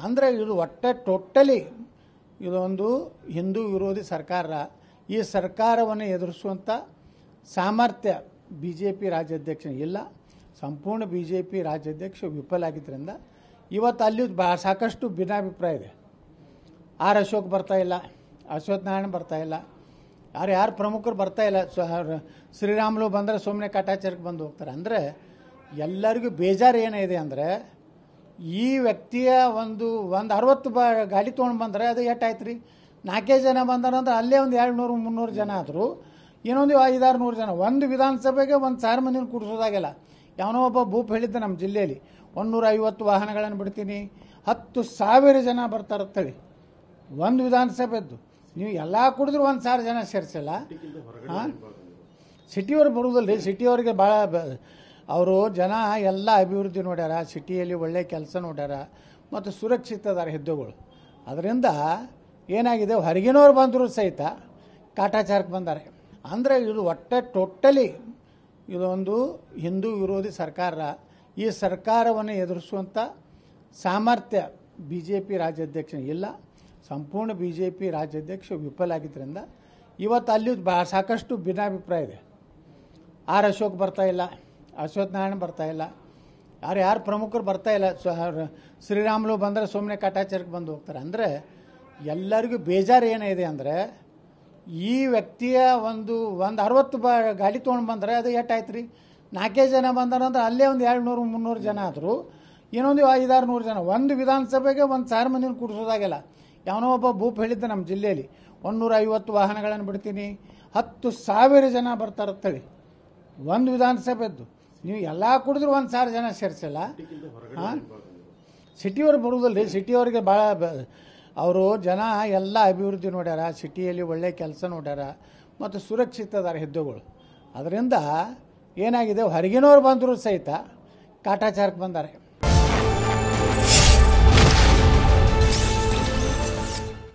ಅಂದರೆ ಇದು ಒಟ್ಟೆ ಟೋಟಲಿ ಇದೊಂದು ಹಿಂದೂ ವಿರೋಧಿ ಸರ್ಕಾರ. ಈ ಸರ್ಕಾರವನ್ನು ಎದುರಿಸುವಂಥ ಸಾಮರ್ಥ್ಯ ಬಿ ಜೆ ಪಿ ರಾಜ್ಯಾಧ್ಯಕ್ಷ ಇಲ್ಲ. ಸಂಪೂರ್ಣ ಬಿ ಜೆ ಪಿ ರಾಜ್ಯಾಧ್ಯಕ್ಷ ವಿಫಲಾಗಿದ್ದರಿಂದ ಇವತ್ತು ಅಲ್ಲಿ ಸಾಕಷ್ಟು ಭಿನ್ನಾಭಿಪ್ರಾಯ ಇದೆ. ಆರ್ ಅಶೋಕ್ ಬರ್ತಾಯಿಲ್ಲ, ಅಶ್ವಥ್ ನಾರಾಯಣ ಬರ್ತಾಯಿಲ್ಲ, ಯಾರು ಪ್ರಮುಖರು ಬರ್ತಾಯಿಲ್ಲ. ಶ್ರೀರಾಮುಲು ಬಂದರೆ ಸುಮ್ಮನೆ ಕಾಟಾಚಾರಕ್ಕೆ ಬಂದು ಹೋಗ್ತಾರೆ. ಅಂದರೆ ಎಲ್ಲರಿಗೂ ಬೇಜಾರು ಏನಿದೆ ಅಂದರೆ ಈ ವ್ಯಕ್ತಿಯ ಒಂದು 60 ಗಾಡಿ ತೊಗೊಂಡು ಬಂದರೆ ಅದು ಎಷ್ಟಾಯ್ತು ರೀ? 4 ಜನ ಬಂದಾರಂದ್ರೆ ಅಲ್ಲೇ ಒಂದು 200-300 ಜನ ಆದರು. ಇನ್ನೊಂದು 500-600 ಜನ ಒಂದು ವಿಧಾನಸಭೆಗೆ 1,000 ಮಂದಿನ ಕೂಡಿಸೋದಾಗಿಲ್ಲ. ಯಾವನೋ ಒಬ್ಬ ಭೂಪ್ ಹೇಳಿದ್ದ ನಮ್ಮ ಜಿಲ್ಲೆಯಲ್ಲಿ 150 ವಾಹನಗಳನ್ನು ಬಿಡ್ತೀನಿ, 10,000 ಜನ ಬರ್ತಾರಂತೇಳಿ ಒಂದು ವಿಧಾನಸಭೆದ್ದು. ನೀವು ಎಲ್ಲ ಕುಡಿದ್ರು 1,000 ಜನ ಸೇರಿಸಿಲ್ಲ. ಹಾಂ, ಸಿಟಿಯವ್ರು ಬರುವುದಿಲ್ಲ ರೀ. ಸಿಟಿಯವ್ರಿಗೆ ಭಾಳ ಅವರು ಜನ ಎಲ್ಲ ಅಭಿವೃದ್ಧಿ ನೋಡ್ಯಾರ, ಸಿಟಿಯಲ್ಲಿ ಒಳ್ಳೆ ಕೆಲಸ ನೋಡ್ಯಾರ ಮತ್ತು ಸುರಕ್ಷಿತದಾರ ಹುದ್ದೆಗಳು. ಅದರಿಂದ ಏನಾಗಿದೆ, ಹೊರಗಿನವ್ರು ಬಂದರೂ ಸಹಿತ ಕಾಟಾಚಾರಕ್ಕೆ ಬಂದಾರೆ. ಅಂದರೆ ಇದು ಒಟ್ಟೆ ಟೋಟಲಿ ಇದೊಂದು ಹಿಂದೂ ವಿರೋಧಿ ಸರ್ಕಾರ. ಈ ಸರ್ಕಾರವನ್ನು ಎದುರಿಸುವಂಥ ಸಾಮರ್ಥ್ಯ ಬಿ ಜೆ ಪಿ ರಾಜ್ಯಾಧ್ಯಕ್ಷ ಇಲ್ಲ. ಸಂಪೂರ್ಣ ಬಿ ಜೆ ಪಿ ರಾಜ್ಯಾಧ್ಯಕ್ಷ ವಿಫಲಾಗಿದ್ದರಿಂದ ಇವತ್ತು ಅಲ್ಲಿ ಸಾಕಷ್ಟು ಭಿನ್ನಾಭಿಪ್ರಾಯ ಇದೆ. ಆರ್ ಅಶೋಕ್ ಬರ್ತಾಯಿಲ್ಲ, ಅಶ್ವಥ್ ನಾರಾಯಣ ಬರ್ತಾಯಿಲ್ಲ, ಯಾರು ಪ್ರಮುಖರು ಬರ್ತಾಯಿಲ್ಲ. ಶ್ರೀರಾಮುಲು ಬಂದರೆ ಸುಮ್ಮನೆ ಕಾಟಾಚಾರಕ್ಕೆ ಬಂದು ಹೋಗ್ತಾರೆ. ಅಂದರೆ ಎಲ್ಲರಿಗೂ ಬೇಜಾರು ಏನಿದೆ ಅಂದರೆ ಈ ವ್ಯಕ್ತಿಯ ಒಂದು 60 ಗಾಡಿ ತೊಗೊಂಡು ಬಂದರೆ ಅದು ಎಷ್ಟಾಯ್ತು ರೀ? 4 ಜನ ಬಂದಾರಂದ್ರೆ ಅಲ್ಲೇ ಒಂದು 200-300 ಜನ ಆದರು. ಇನ್ನೊಂದು 500-600 ಜನ ಒಂದು ವಿಧಾನಸಭೆಗೆ 1,000 ಮಂದಿನ ಕೂಡಿಸೋದಾಗಿಲ್ಲ. ಯಾವನೋ ಒಬ್ಬ ಭೂಪ್ ಹೇಳಿದ್ದ ನಮ್ಮ ಜಿಲ್ಲೆಯಲ್ಲಿ 150 ವಾಹನಗಳನ್ನು ಬಿಡ್ತೀನಿ, 10,000 ಜನ ಬರ್ತಾರಂತೇಳಿ ಒಂದು ವಿಧಾನಸಭೆದ್ದು. ನೀವು ಎಲ್ಲ ಕುಡಿದ್ರು 1,000 ಜನ ಸೇರಿಸಿಲ್ಲ. ಹಾಂ, ಸಿಟಿಯವ್ರು ಬರುವುದಿಲ್ಲ ರೀ. ಸಿಟಿಯವ್ರಿಗೆ ಭಾಳ ಅವರು ಜನ ಎಲ್ಲ ಅಭಿವೃದ್ಧಿ ನೋಡ್ಯಾರ, ಸಿಟಿಯಲ್ಲಿ ಒಳ್ಳೆ ಕೆಲಸ ನೋಡ್ಯಾರ ಮತ್ತು ಸುರಕ್ಷಿತದಾರ ಹುದ್ದೆಗಳು. ಅದರಿಂದ ಏನಾಗಿದೆ, ಹೊರಗಿನವ್ರು ಬಂದರೂ ಸಹಿತ ಕಾಟಾಚಾರಕ್ಕೆ ಬಂದಾರೆ.